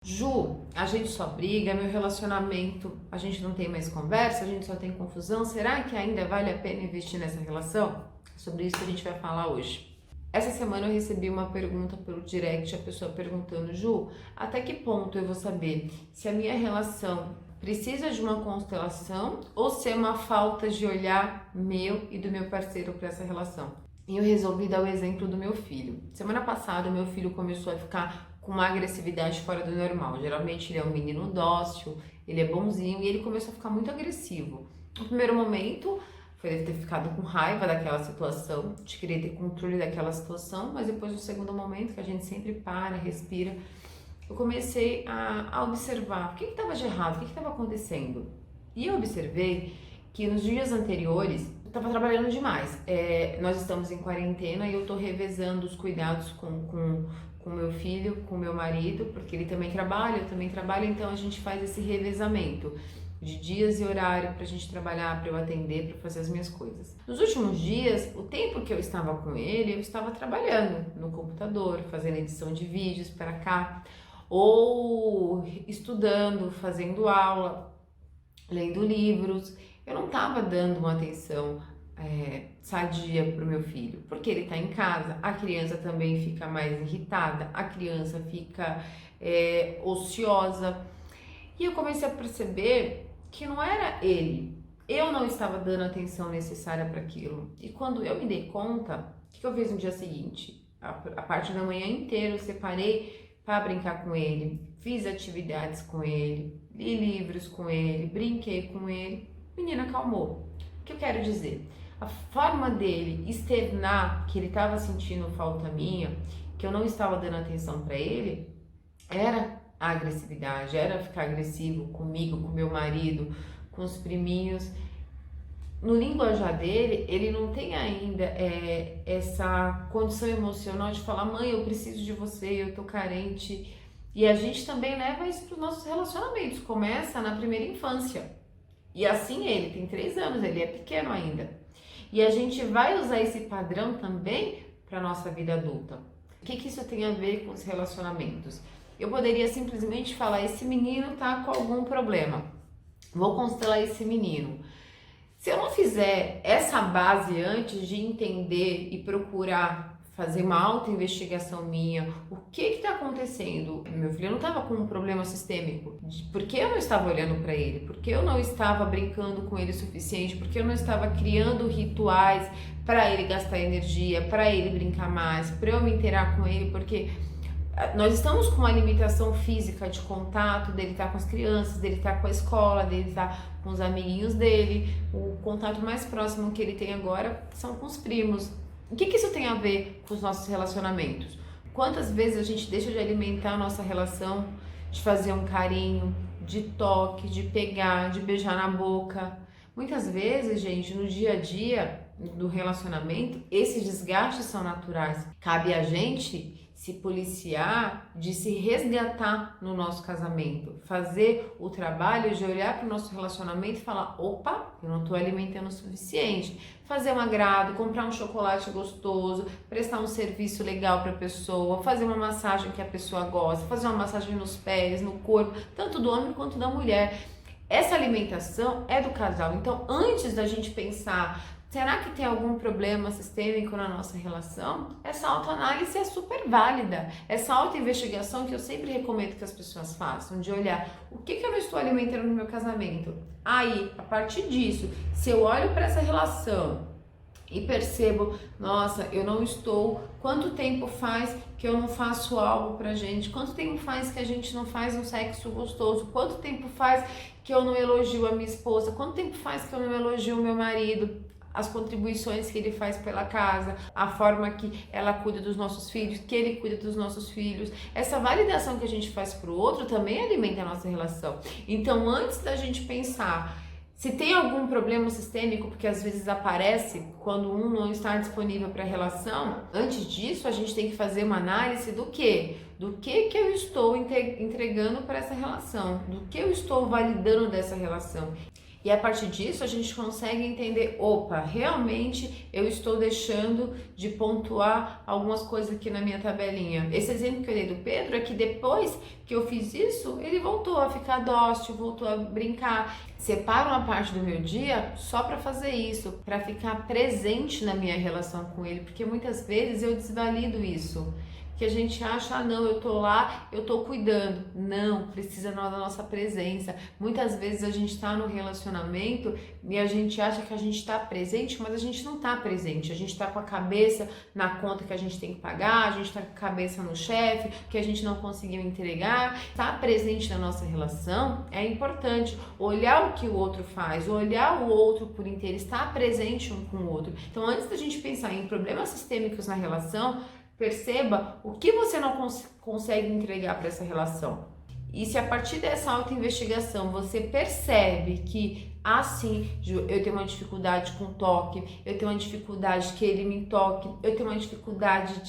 Ju, a gente só briga, meu relacionamento, a gente não tem mais conversa, a gente só tem confusão. Será que ainda vale a pena investir nessa relação? Sobre isso que a gente vai falar hoje. Essa semana eu recebi uma pergunta pelo direct, a pessoa perguntando: Ju, até que ponto eu vou saber se a minha relação precisa de uma constelação ou se é uma falta de olhar meu e do meu parceiro para essa relação? E eu resolvi dar o exemplo do meu filho. Semana passada, meu filho começou a ficar com uma agressividade fora do normal. Geralmente ele é um menino dócil, ele é bonzinho e ele começou a ficar muito agressivo. No primeiro momento, foi ele ter ficado com raiva daquela situação, de querer ter controle daquela situação, mas depois no segundo momento, que a gente sempre para, respira, eu comecei a observar o que estava de errado, o que estava acontecendo. E eu observei que nos dias anteriores eu estava trabalhando demais. Nós estamos em quarentena e eu estou revezando os cuidados com meu filho, com meu marido, porque ele também trabalha, eu também trabalho, então a gente faz esse revezamento de dias e horário pra gente trabalhar, pra eu atender, pra fazer as minhas coisas. Nos últimos dias, o tempo que eu estava com ele, eu estava trabalhando no computador, fazendo edição de vídeos para cá, ou estudando, fazendo aula, lendo livros. Eu não estava dando uma atenção sadia para o meu filho, porque ele está em casa, a criança também fica mais irritada, a criança fica ociosa. E eu comecei a perceber que não era ele, eu não estava dando a atenção necessária para aquilo. E quando eu me dei conta, o que eu fiz no dia seguinte? A parte da manhã inteira eu separei para brincar com ele, fiz atividades com ele, li livros com ele, brinquei com ele. O menino acalmou. O que eu quero dizer? A forma dele externar que ele estava sentindo falta minha, que eu não estava dando atenção para ele, era a agressividade, era ficar agressivo comigo, com meu marido, com os priminhos. No linguajar dele, ele não tem ainda essa condição emocional de falar: mãe, eu preciso de você, eu tô carente. E a gente também leva isso para os nossos relacionamentos, começa na primeira infância. E assim ele tem 3 anos, ele é pequeno ainda. E a gente vai usar esse padrão também para nossa vida adulta. O que isso tem a ver com os relacionamentos? Eu poderia simplesmente falar: esse menino tá com algum problema, vou constelar esse menino. Se eu não fizer essa base antes de entender e procurar fazer uma auto-investigação minha, o que está acontecendo? Meu filho não estava com um problema sistêmico. Por que eu não estava olhando para ele? Por que eu não estava brincando com ele o suficiente? Por que eu não estava criando rituais para ele gastar energia, para ele brincar mais, para eu me inteirar com ele? Porque nós estamos com uma limitação física de contato, dele estar com as crianças, dele estar com a escola, dele estar com os amiguinhos dele. O contato mais próximo que ele tem agora são com os primos. O que isso tem a ver com os nossos relacionamentos? Quantas vezes a gente deixa de alimentar a nossa relação, de fazer um carinho, de toque, de pegar, de beijar na boca? Muitas vezes, gente, no dia a dia do relacionamento, esses desgastes são naturais. Cabe a gente se policiar, de se resgatar no nosso casamento, fazer o trabalho de olhar para o nosso relacionamento e falar: opa, eu não estou alimentando o suficiente. Fazer um agrado, comprar um chocolate gostoso, prestar um serviço legal para a pessoa, fazer uma massagem que a pessoa gosta, fazer uma massagem nos pés, no corpo, tanto do homem quanto da mulher. Essa alimentação é do casal. Então, antes da gente pensar: será que tem algum problema sistêmico na nossa relação? Essa autoanálise é super válida. Essa autoinvestigação que eu sempre recomendo que as pessoas façam, de olhar o que eu não estou alimentando no meu casamento. Aí, a partir disso, se eu olho para essa relação e percebo: nossa, eu não estou... Quanto tempo faz que eu não faço algo pra gente? Quanto tempo faz que a gente não faz um sexo gostoso? Quanto tempo faz que eu não elogio a minha esposa? Quanto tempo faz que eu não elogio o meu marido? As contribuições que ele faz pela casa, a forma que ela cuida dos nossos filhos, que ele cuida dos nossos filhos. Essa validação que a gente faz pro outro também alimenta a nossa relação. Então, antes da gente pensar se tem algum problema sistêmico, porque às vezes aparece quando um não está disponível para a relação, antes disso a gente tem que fazer uma análise do quê? Do que eu estou entregando para essa relação, do que eu estou validando dessa relação. E a partir disso a gente consegue entender, opa, realmente eu estou deixando de pontuar algumas coisas aqui na minha tabelinha. Esse exemplo que eu dei do Pedro é que depois que eu fiz isso, ele voltou a ficar dócil, voltou a brincar. Separo uma parte do meu dia só para fazer isso, para ficar presente na minha relação com ele, porque muitas vezes eu desvalido isso. Que a gente acha, ah não, eu tô lá, eu tô cuidando. Não, precisa da nossa presença. Muitas vezes a gente tá no relacionamento e a gente acha que a gente tá presente, mas a gente não tá presente. A gente tá com a cabeça na conta que a gente tem que pagar, a gente tá com a cabeça no chefe, que a gente não conseguiu entregar. Estar presente na nossa relação é importante. Olhar o que o outro faz, olhar o outro por inteiro, estar presente um com o outro. Então, antes da gente pensar em problemas sistêmicos na relação, perceba o que você não consegue entregar para essa relação. E se a partir dessa autoinvestigação você percebe que, sim, Ju, eu tenho uma dificuldade com toque, eu tenho uma dificuldade que ele me toque, eu tenho uma dificuldade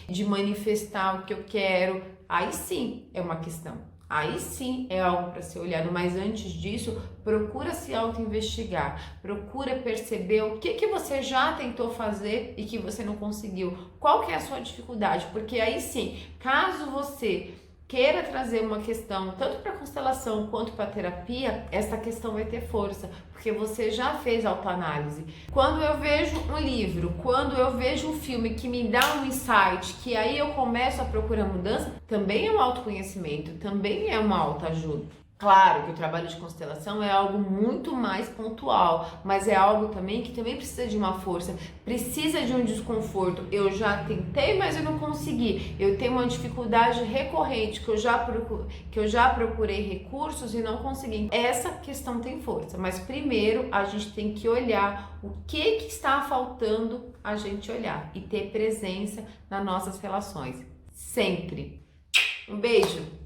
de manifestar o que eu quero, aí sim é uma questão. Aí sim é algo para ser olhado, mas antes disso, procura se auto-investigar, procura perceber o que você já tentou fazer e que você não conseguiu, qual que é a sua dificuldade, porque aí sim, caso você queira trazer uma questão, tanto para constelação quanto para terapia, essa questão vai ter força, porque você já fez autoanálise. Quando eu vejo um livro, quando eu vejo um filme que me dá um insight, que aí eu começo a procurar mudança, também é um autoconhecimento, também é uma autoajuda. Claro que o trabalho de constelação é algo muito mais pontual, mas é algo também que também precisa de uma força, precisa de um desconforto. Eu já tentei, mas eu não consegui. Eu tenho uma dificuldade recorrente, que eu já procurei recursos e não consegui. Essa questão tem força, mas primeiro a gente tem que olhar o que está faltando a gente olhar e ter presença nas nossas relações. Sempre. Um beijo!